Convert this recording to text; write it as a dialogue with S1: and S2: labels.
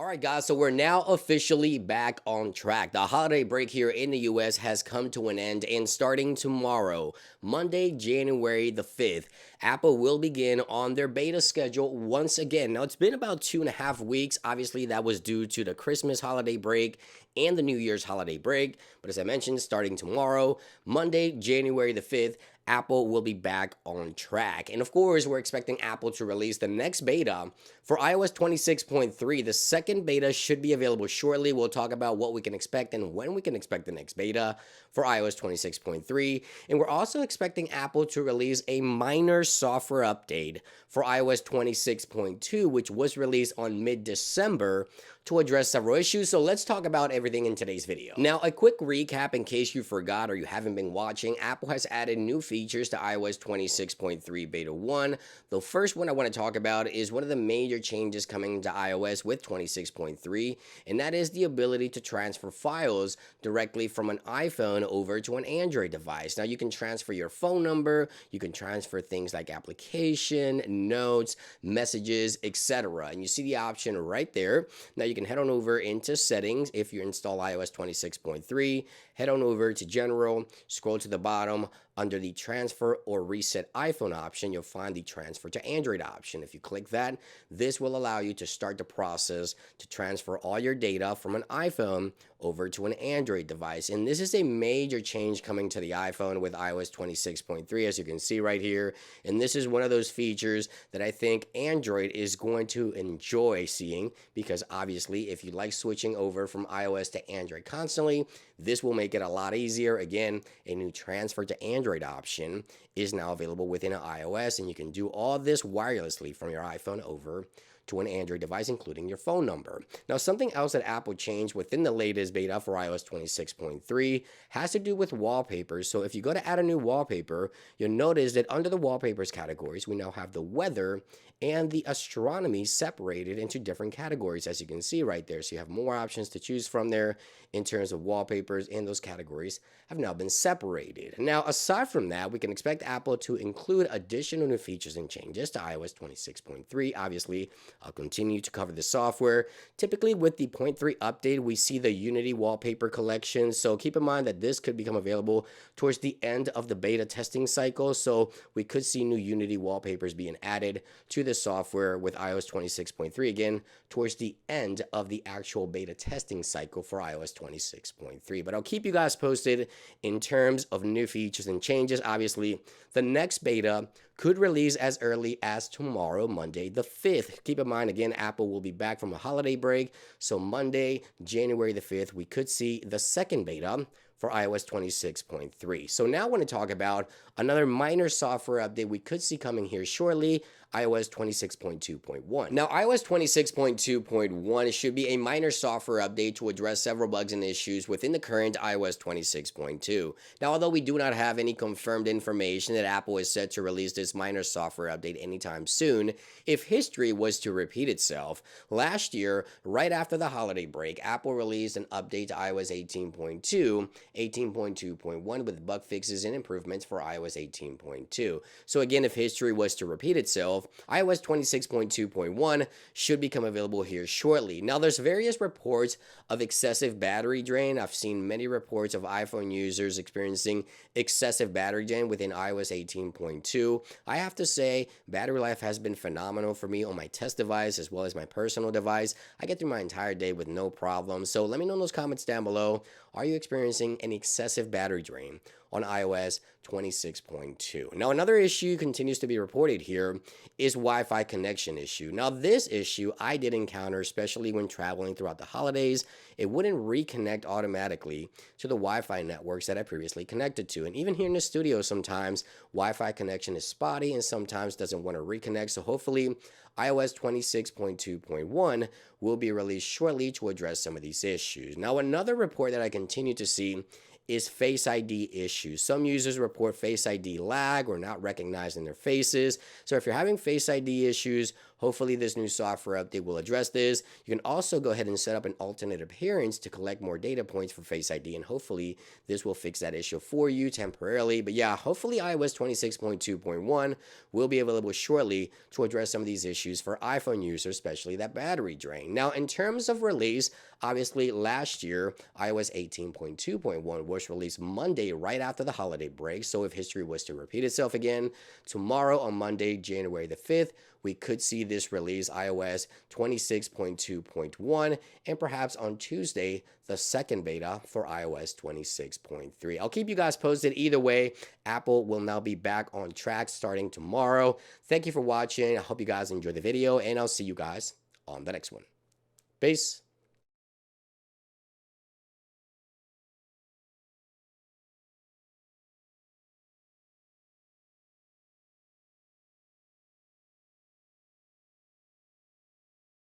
S1: Alright guys, so we're now officially back on track. The holiday break here in the US has come to an end, and starting tomorrow, Monday, January the 5th, Apple will begin on their beta schedule once again. Now it's been about 2.5 weeks. Obviously that was due to the Christmas holiday break and the New Year's holiday break. But as I mentioned, starting tomorrow, Monday, January the 5th, Apple will be back on track. And of course, we're expecting Apple to release the next beta for iOS 26.3. The second beta should be available shortly. We'll talk about what we can expect and when we can expect the next beta for iOS 26.3. And we're also expecting Apple to release a minor software update for iOS 26.2, which was released on mid-December, to address several issues. So let's talk about everything in today's video. Now, a quick recap in case you forgot or you haven't been watching. Apple has added new features to iOS 26.3 Beta 1. The first one I want to talk about is one of the major changes coming to iOS with 26.3, and that is the ability to transfer files directly from an iPhone over to an Android device. Now, you can transfer your phone number, you can transfer things like application, notes, messages, etc. And you see the option right there. Now, you can head on over into settings if you install iOS 26.3, head on over to general, scroll to the bottom. Under the transfer or reset iPhone option, you'll find the transfer to Android option. If you click that, this will allow you to start the process to transfer all your data from an iPhone over to an Android device. And this is a major change coming to the iPhone with iOS 26.3, as you can see right here. And this is one of those features that I think Android is going to enjoy seeing, because obviously if you like switching over from iOS to Android constantly, this will make it a lot easier. Again, a new transfer to Android option is now available within iOS, and you can do all this wirelessly from your iPhone over to an Android device, including your phone number. Now, something else that Apple changed within the latest beta for iOS 26.3 has to do with wallpapers. So if you go to add a new wallpaper, you'll notice that under the wallpapers categories, we now have the weather and the astronomy separated into different categories, as you can see right there. So you have more options to choose from there in terms of wallpapers, and those categories have now been separated. Now, aside from that, we can expect Apple to include additional new features and changes to iOS 26.3. Obviously, I'll continue to cover the software. Typically, with the 0.3 update, we see the Unity wallpaper collection. So keep in mind that this could become available towards the end of the beta testing cycle. So we could see new Unity wallpapers being added to the software with iOS 26.3, again, towards the end of the actual beta testing cycle for iOS 26.3. But I'll keep you guys posted in terms of new features and changes. Obviously, the next beta could release as early as tomorrow, Monday the 5th. Keep in mind, again, Apple will be back from a holiday break. So Monday, January the 5th, we could see the second beta for iOS 26.3. So now I want to talk about another minor software update we could see coming here shortly, iOS 26.2.1. Now, iOS 26.2.1 should be a minor software update to address several bugs and issues within the current iOS 26.2. Now, although we do not have any confirmed information that Apple is set to release this minor software update anytime soon, if history was to repeat itself, last year, right after the holiday break, Apple released an update to iOS 18.2, 18.2.1 with bug fixes and improvements for iOS 18.2. So again, if history was to repeat itself, iOS 26.2.1 should become available here shortly. Now, there's various reports of excessive battery drain. I've seen many reports of iPhone users experiencing excessive battery drain within iOS 18.2. I have to say, battery life has been phenomenal for me on my test device as well as my personal device. I get through my entire day with no problem. So let me know in those comments down below, are you experiencing an excessive battery drain on iOS 26.2. Now, another issue continues to be reported here is Wi-Fi connection issue. Now, this issue I did encounter, especially when traveling throughout the holidays. It wouldn't reconnect automatically to the Wi-Fi networks that I previously connected to. And even here in the studio, sometimes Wi-Fi connection is spotty and sometimes doesn't want to reconnect. So hopefully iOS 26.2.1 will be released shortly to address some of these issues. Now, another report that I continue to see is Face ID issues. Some users report Face ID lag or not recognizing their faces. So if you're having Face ID issues, Hopefully this new software update will address this. You can also go ahead and set up an alternate appearance to collect more data points for Face ID, and hopefully this will fix that issue for you temporarily. But yeah, hopefully iOS 26.2.1 will be available shortly to address some of these issues for iPhone users, especially that battery drain. Now, in terms of release, obviously last year iOS 18.2.1 was released Monday right after the holiday break. So if history was to repeat itself again, tomorrow on Monday, January the 5th, we could see this release iOS 26.2.1, and perhaps on Tuesday, the second beta for iOS 26.3. I'll keep you guys posted either way. Apple will now be back on track starting tomorrow. Thank you for watching. I hope you guys enjoyed the video, and I'll see you guys on the next one. Peace.